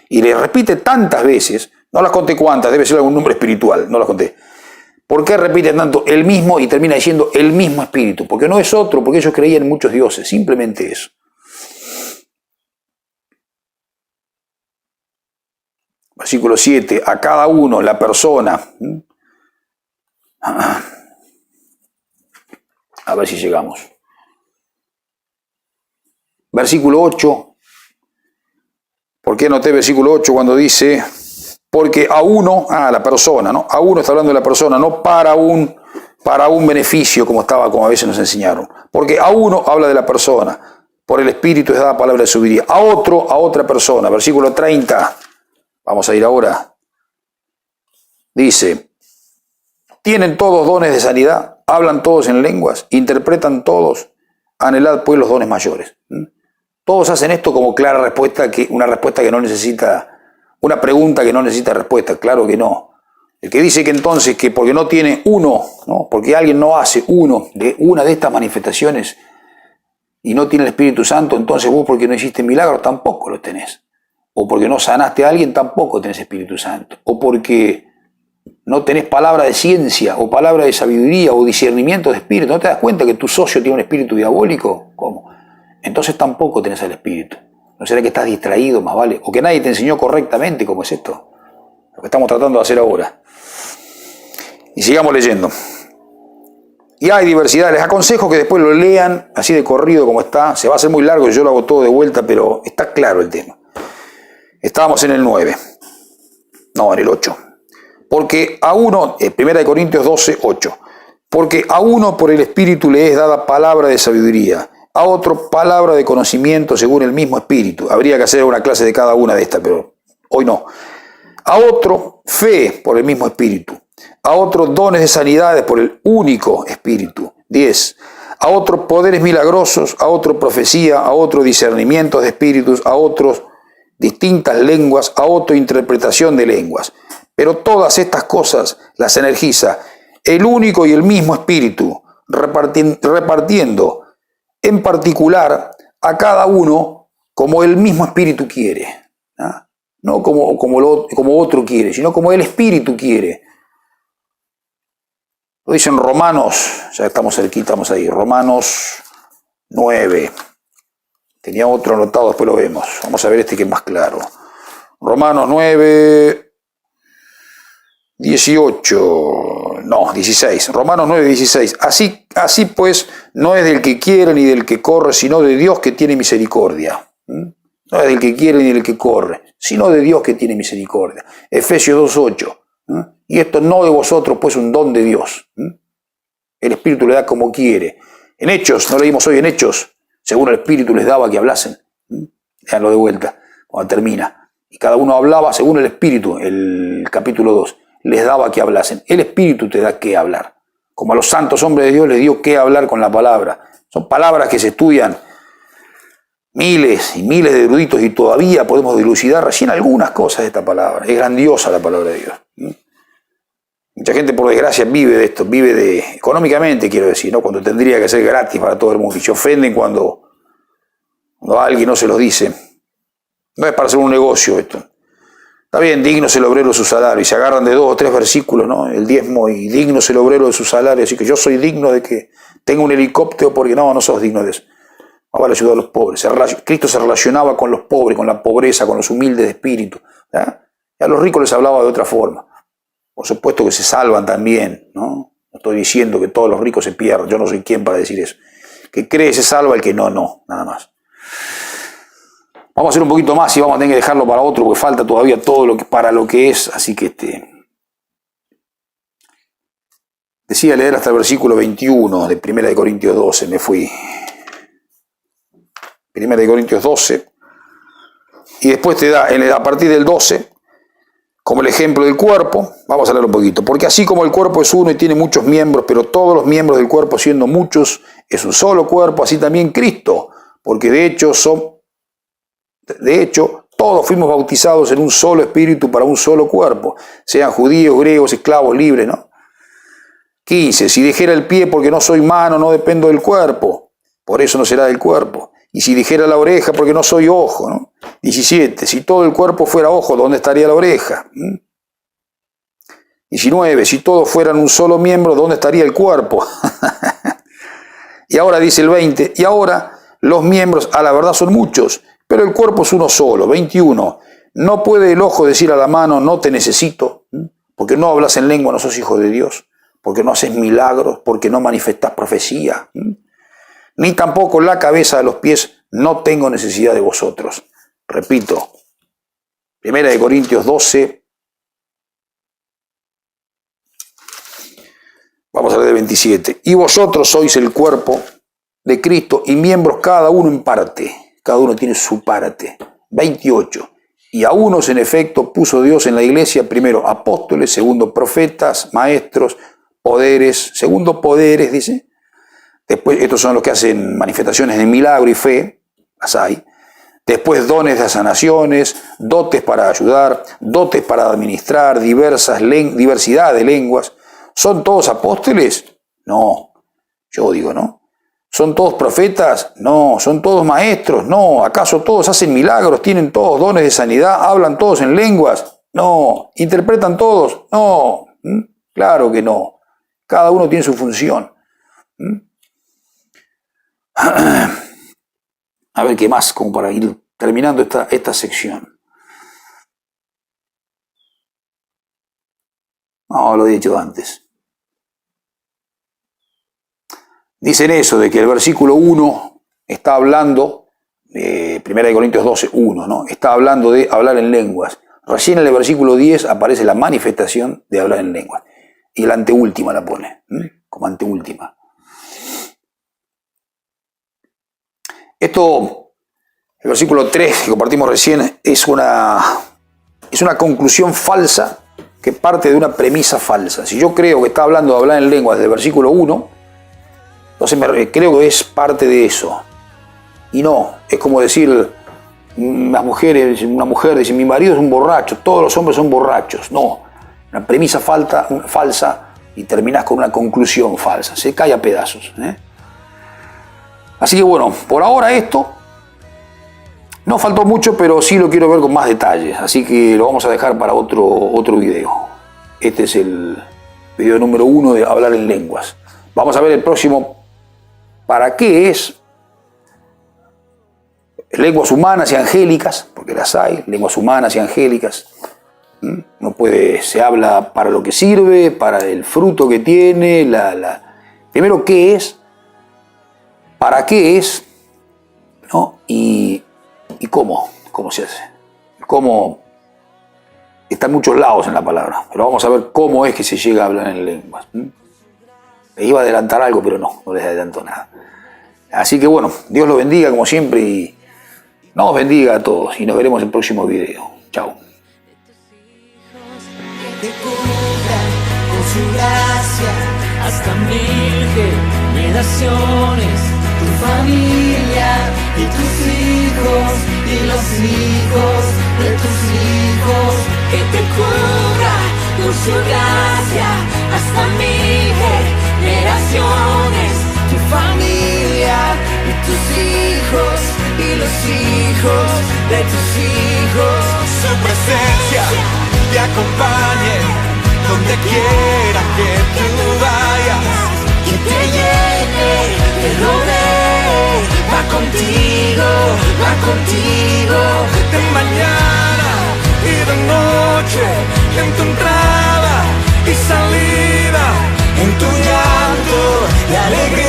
Y le repite tantas veces, no las conté cuántas, debe ser algún nombre espiritual, no las conté. ¿Por qué repite tanto el mismo y termina diciendo el mismo espíritu? Porque no es otro, porque ellos creían en muchos dioses, simplemente eso. Versículo 7, a cada uno, la persona. A ver si llegamos. Versículo 8. ¿Por qué anoté versículo 8 cuando dice, porque a uno, la persona, ¿no? A uno está hablando de la persona, no para un beneficio, como a veces nos enseñaron. Porque a uno habla de la persona, por el Espíritu es dada palabra de sabiduría. A otro, a otra persona. Versículo 30. Vamos a ir ahora. Dice, tienen todos dones de sanidad, hablan todos en lenguas, interpretan todos, anhelad pues los dones mayores. Todos hacen esto como clara respuesta, una respuesta que no necesita, una pregunta que no necesita respuesta, claro que no. El que dice que entonces que porque no tiene uno, ¿no? Porque alguien no hace una de estas manifestaciones y no tiene el Espíritu Santo, entonces vos porque no hiciste milagros tampoco lo tenés. O porque no sanaste a alguien, tampoco tenés Espíritu Santo. O porque no tenés palabra de ciencia, o palabra de sabiduría, o discernimiento de espíritu. ¿No te das cuenta que tu socio tiene un espíritu diabólico? ¿Cómo? Entonces tampoco tenés el Espíritu. ¿No será que estás distraído, más vale? O que nadie te enseñó correctamente cómo es esto. Lo que estamos tratando de hacer ahora. Y sigamos leyendo. Y hay diversidad. Les aconsejo que después lo lean así de corrido como está. Se va a hacer muy largo, yo lo hago todo de vuelta, pero está claro el tema. Estábamos en el 9. No, en el 8. Porque a uno, 1 Corintios 12, 8. Porque a uno por el Espíritu le es dada palabra de sabiduría, a otro palabra de conocimiento según el mismo Espíritu. Habría que hacer una clase de cada una de estas, pero hoy no. A otro fe por el mismo Espíritu, a otro dones de sanidades por el único Espíritu. 10. A otros poderes milagrosos, a otro profecía, a otro discernimiento de espíritus, a otros distintas lenguas, a otro interpretación de lenguas. Pero todas estas cosas las energiza el único y el mismo Espíritu, repartiendo en particular a cada uno como el mismo Espíritu quiere. No como otro quiere, sino como el Espíritu quiere. Lo dice en Romanos, ya estamos cerquita, vamos ahí, Romanos 9. Tenía otro anotado, después lo vemos. Vamos a ver este que es más claro. Romanos 9, 16. Romanos 9, 16. Así pues, no es del que quiere ni del que corre, sino de Dios que tiene misericordia. No es del que quiere ni del que corre, sino de Dios que tiene misericordia. Efesios 2, 8. Y esto no de vosotros, pues un don de Dios. El Espíritu le da como quiere. En Hechos, no leímos hoy en Hechos, según el Espíritu les daba que hablasen. Veanlo de vuelta, cuando termina. Y cada uno hablaba según el Espíritu, el capítulo 2. Les daba que hablasen. El Espíritu te da que hablar. Como a los santos hombres de Dios les dio que hablar con la palabra. Son palabras que se estudian miles y miles de eruditos y todavía podemos dilucidar recién algunas cosas de esta palabra. Es grandiosa la palabra de Dios. Mucha gente, por desgracia, vive de esto, económicamente, quiero decir, ¿no? Cuando tendría que ser gratis para todo el mundo. Y se ofenden cuando alguien no se los dice. No es para hacer un negocio esto. Está bien, digno es el obrero de su salario. Y se agarran de 2 o 3 versículos, ¿no? El diezmo y digno es el obrero de su salario. Así que yo soy digno de que tenga un helicóptero porque no sos digno de eso. No vale ayudar a los pobres. Cristo se relacionaba con los pobres, con la pobreza, con los humildes de espíritu. Y a los ricos les hablaba de otra forma. Por supuesto que se salvan también, ¿no? No estoy diciendo que todos los ricos se pierdan, yo no soy quien para decir eso. Que cree se salva, el que no, nada más. Vamos a hacer un poquito más y vamos a tener que dejarlo para otro, porque falta todavía todo para lo que es, así que decía leer hasta el versículo 21 de 1 Corintios 12, me fui. 1 Corintios 12, y después te da, a partir del 12, como el ejemplo del cuerpo, vamos a leer un poquito. Porque así como el cuerpo es uno y tiene muchos miembros, pero todos los miembros del cuerpo siendo muchos, es un solo cuerpo, así también Cristo. Porque de hecho, todos fuimos bautizados en un solo espíritu para un solo cuerpo, sean judíos, griegos, esclavos, libres, ¿no? 15. Si dijera el pie porque no soy mano, no dependo del cuerpo, por eso no será del cuerpo. Y si dijera la oreja, porque no soy ojo, ¿no? 17. Si todo el cuerpo fuera ojo, ¿dónde estaría la oreja? 19. Si todos fueran un solo miembro, ¿dónde estaría el cuerpo? Y ahora dice el 20. Y ahora los miembros, a la verdad son muchos, pero el cuerpo es uno solo. 21. No puede el ojo decir a la mano, no te necesito, porque no hablas en lengua, no sos hijo de Dios, porque no haces milagros, porque no manifestás profecía. Ni tampoco la cabeza a los pies, no tengo necesidad de vosotros. Repito, 1 Corintios 12, vamos a leer de 27. Y vosotros sois el cuerpo de Cristo y miembros cada uno en parte. Cada uno tiene su parte. 28. Y a unos en efecto puso Dios en la iglesia, primero apóstoles, segundo profetas, maestros, poderes, segundo poderes, dice. Después, estos son los que hacen manifestaciones de milagro y fe, las hay. Después, dones de sanaciones, dotes para ayudar, dotes para administrar, diversidad de lenguas. ¿Son todos apóstoles? No, yo digo no. ¿Son todos profetas? No. ¿Son todos maestros? No. ¿Acaso todos hacen milagros? ¿Tienen todos dones de sanidad? ¿Hablan todos en lenguas? No. ¿Interpretan todos? No. Claro que no. Cada uno tiene su función. A ver qué más, como para ir terminando esta sección. No, lo he dicho antes. Dicen eso, de que el versículo 1 está hablando, 1 Corintios 12, 1, ¿no? Está hablando de hablar en lenguas. Recién en el versículo 10 aparece la manifestación de hablar en lenguas. Y la anteúltima la pone, como anteúltima. Esto, el versículo 3 que compartimos recién, es una conclusión falsa que parte de una premisa falsa. Si yo creo que está hablando de hablar en lenguas desde el versículo 1, entonces creo que es parte de eso. Y no, es como decir, una mujer dice, mi marido es un borracho, todos los hombres son borrachos. No, una premisa falsa y terminás con una conclusión falsa, se cae a pedazos. Así que bueno, por ahora esto, no faltó mucho, pero sí lo quiero ver con más detalles, así que lo vamos a dejar para otro video. Este es el video número 1 de hablar en lenguas. Vamos a ver el próximo, ¿para qué es? Lenguas humanas y angélicas, porque las hay, lenguas humanas y angélicas. Se habla para lo que sirve, para el fruto que tiene, primero qué es, para qué es, ¿no? Y cómo se hace. Cómo está en muchos lados en la palabra, pero vamos a ver cómo es que se llega a hablar en lenguas. Les iba a adelantar algo, pero no les adelanto nada. Así que bueno, Dios los bendiga como siempre y nos bendiga a todos y nos veremos en el próximo video. Chao. Te cubra con su gracia hasta 1000 generaciones, tu familia y tus hijos y los hijos de tus hijos. Que te cubra con su gracia hasta 1000 generaciones, tu familia y tus hijos y los hijos de tus hijos. Su presencia te acompañe donde quiera que tú vayas, que te llene, te rodee, va contigo, de mañana y de noche, en tu entrada y salida, en tu llanto y alegría.